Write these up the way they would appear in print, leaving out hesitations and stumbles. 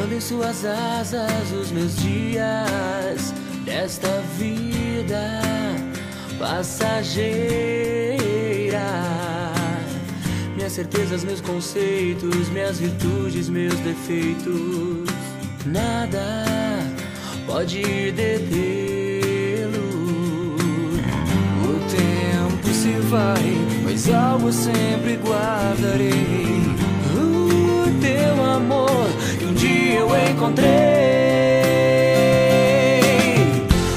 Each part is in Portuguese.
Ando em suas asas os meus dias desta vida passageira. Minhas certezas, meus conceitos, minhas virtudes, meus defeitos, nada pode detê-lo. O tempo se vai, mas algo sempre guardarei. O teu amor que um dia eu encontrei.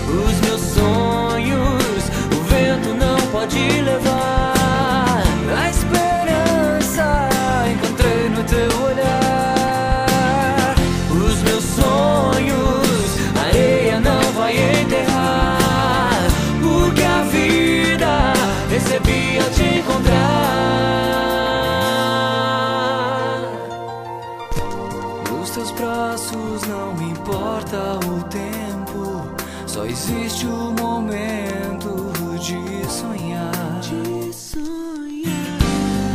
Os meus sonhos o vento não pode levar. A esperança encontrei no teu olhar. Os meus sonhos a areia não vai enterrar, porque a vida recebi ao te encontrar. Nos teus braços não importa o tempo, só existe o momento de sonhar.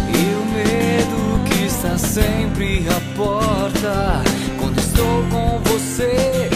E o medo que está sempre à porta, quando estou com você